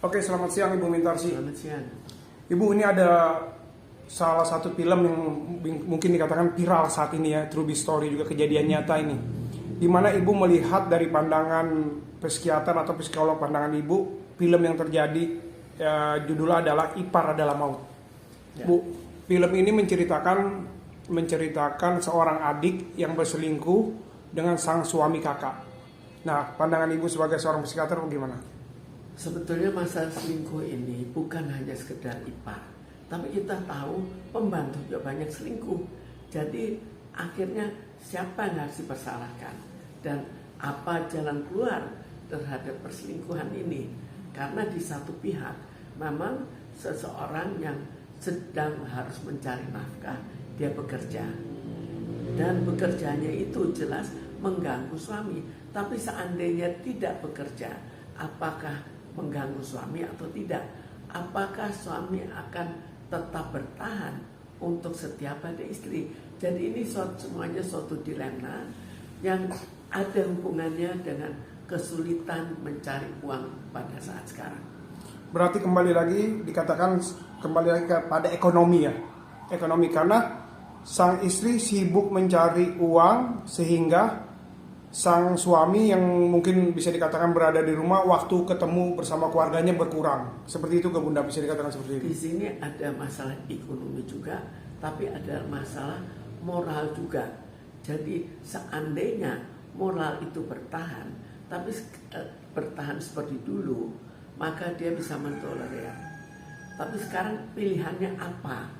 Oke, selamat siang Ibu Mintarsi. Selamat siang. Ibu, ini ada salah satu film yang mungkin dikatakan viral saat ini ya, true story juga kejadian nyata ini. Di mana Ibu melihat dari pandangan psikiater atau psikolog pandangan Ibu, film yang terjadi judulnya adalah Ipar Adalah Maut. Ya. Bu, film ini menceritakan seorang adik yang berselingkuh dengan sang suami kakak. Nah, pandangan Ibu sebagai seorang psikiater bagaimana? Sebetulnya masalah selingkuh ini bukan hanya sekedar ipar, tapi kita tahu pembantu juga banyak selingkuh. Jadi akhirnya siapa yang harus dipersalahkan dan apa jalan keluar terhadap perselingkuhan ini? Karena di satu pihak memang seseorang yang sedang harus mencari nafkah, dia bekerja dan bekerjanya itu jelas mengganggu suami. Tapi seandainya tidak bekerja, apakah mengganggu suami atau tidak? Apakah suami akan tetap bertahan untuk setia pada istri? Jadi ini semuanya suatu dilema yang ada hubungannya dengan kesulitan mencari uang pada saat sekarang. Berarti kembali lagi kepada ekonomi ya. Ekonomi karena sang istri sibuk mencari uang sehingga sang suami yang mungkin bisa dikatakan berada di rumah, waktu ketemu bersama keluarganya berkurang. Seperti itu ke Bunda, bisa dikatakan seperti itu. Di sini ada masalah ekonomi juga, tapi ada masalah moral juga. Jadi seandainya moral itu bertahan, tapi bertahan seperti dulu, maka dia bisa mentolerir. Tapi sekarang pilihannya apa?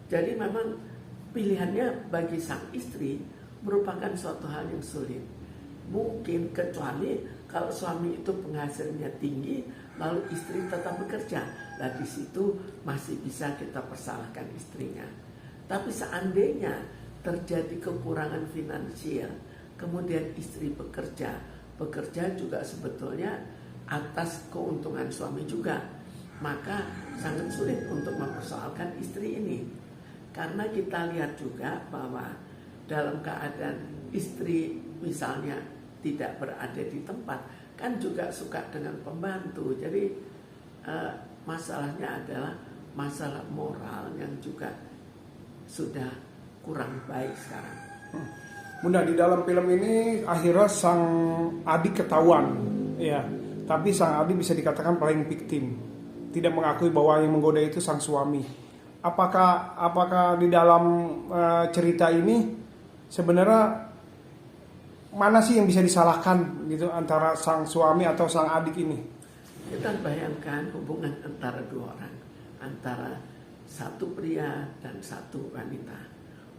Jadi memang pilihannya bagi sang istri merupakan suatu hal yang sulit. Mungkin kecuali kalau suami itu penghasilannya tinggi, lalu istri tetap bekerja. Nah di situ masih bisa kita persalahkan istrinya. Tapi seandainya terjadi kekurangan finansial, kemudian istri bekerja juga sebetulnya atas keuntungan suami juga, maka sangat sulit untuk mempersoalkan istri ini. Karena kita lihat juga bahwa dalam keadaan istri misalnya tidak berada di tempat, kan juga suka dengan pembantu. Jadi masalahnya adalah masalah moral yang juga sudah kurang baik sekarang. Bunda, di dalam film ini akhirnya sang adik ketahuan, ya. Tapi sang adik bisa dikatakan paling victim, tidak mengakui bahwa yang menggoda itu sang suami. Apakah di dalam cerita ini sebenarnya mana sih yang bisa disalahkan gitu antara sang suami atau sang adik ini? Kita bayangkan hubungan antara dua orang, antara satu pria dan satu wanita.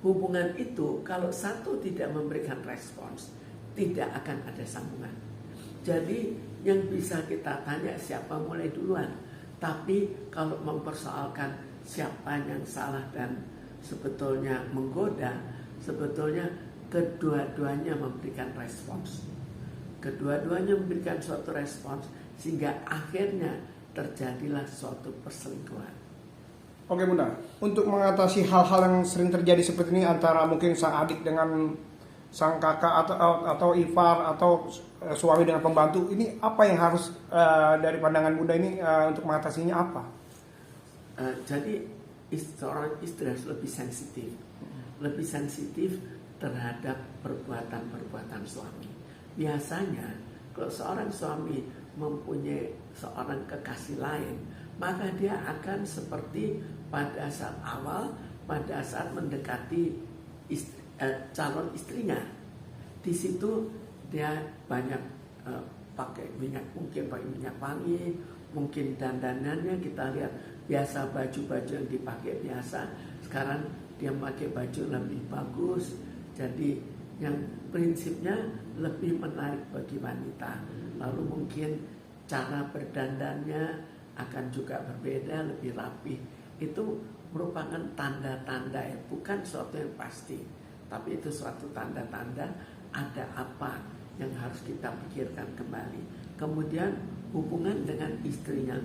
Hubungan itu kalau satu tidak memberikan respons, tidak akan ada sambungan. Jadi yang bisa kita tanya siapa mulai duluan. Tapi kalau mempersoalkan siapa yang salah dan sebetulnya menggoda, sebetulnya kedua-duanya memberikan respons. Kedua-duanya memberikan suatu respons sehingga akhirnya terjadilah suatu perselingkuhan. Oke Bunda, untuk mengatasi hal-hal yang sering terjadi seperti ini antara mungkin sang adik dengan sang kakak atau ipar atau suami dengan pembantu, ini apa yang harus dari pandangan Bunda ini untuk mengatasinya apa? Jadi seorang istri harus lebih sensitif terhadap perbuatan-perbuatan suami. Biasanya kalau seorang suami mempunyai seorang kekasih lain, maka dia akan seperti pada saat awal, pada saat mendekati calon istrinya. Di situ dia banyak pakai minyak wangi, mungkin dandanannya kita lihat biasa baju-baju yang dipakai biasa, sekarang dia pakai baju lebih bagus. Jadi yang prinsipnya lebih menarik bagi wanita. Lalu mungkin cara berdandannya akan juga berbeda, lebih rapi. Itu merupakan tanda-tanda ya, bukan suatu yang pasti. Tapi itu suatu tanda-tanda ada apa yang harus kita pikirkan kembali. Kemudian hubungan dengan istrinya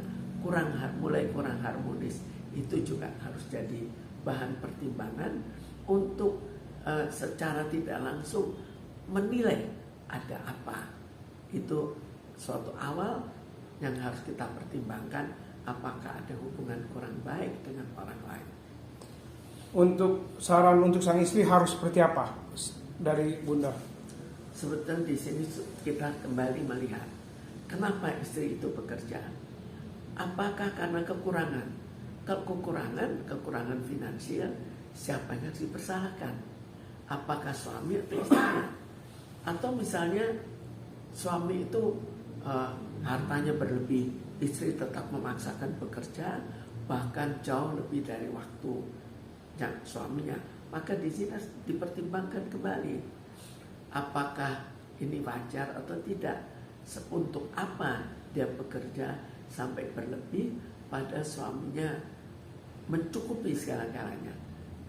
mulai kurang harmonis. Itu juga harus jadi bahan pertimbangan untuk secara tidak langsung menilai ada apa. Itu suatu awal yang harus kita pertimbangkan, apakah ada hubungan kurang baik dengan orang lain. Untuk saran untuk sang istri harus seperti apa dari Bunda? Sebetulnya di sini kita kembali melihat kenapa istri itu bekerja. Apakah karena kekurangan? Kalau kekurangan finansial, siapa yang harus dipersalahkan? Apakah suami atau istrinya? Atau misalnya suami itu hartanya berlebih, istri tetap memaksakan bekerja, bahkan jauh lebih dari waktu suaminya, maka di sini harus dipertimbangkan kembali, apakah ini wajar atau tidak, untuk apa dia bekerja sampai berlebih pada suaminya mencukupi segala-galanya.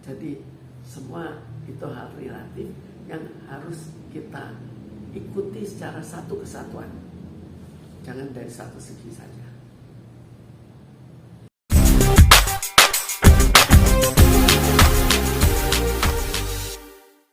Jadi semua itu hal relatif yang harus kita ikuti secara satu kesatuan, jangan dari satu segi saja.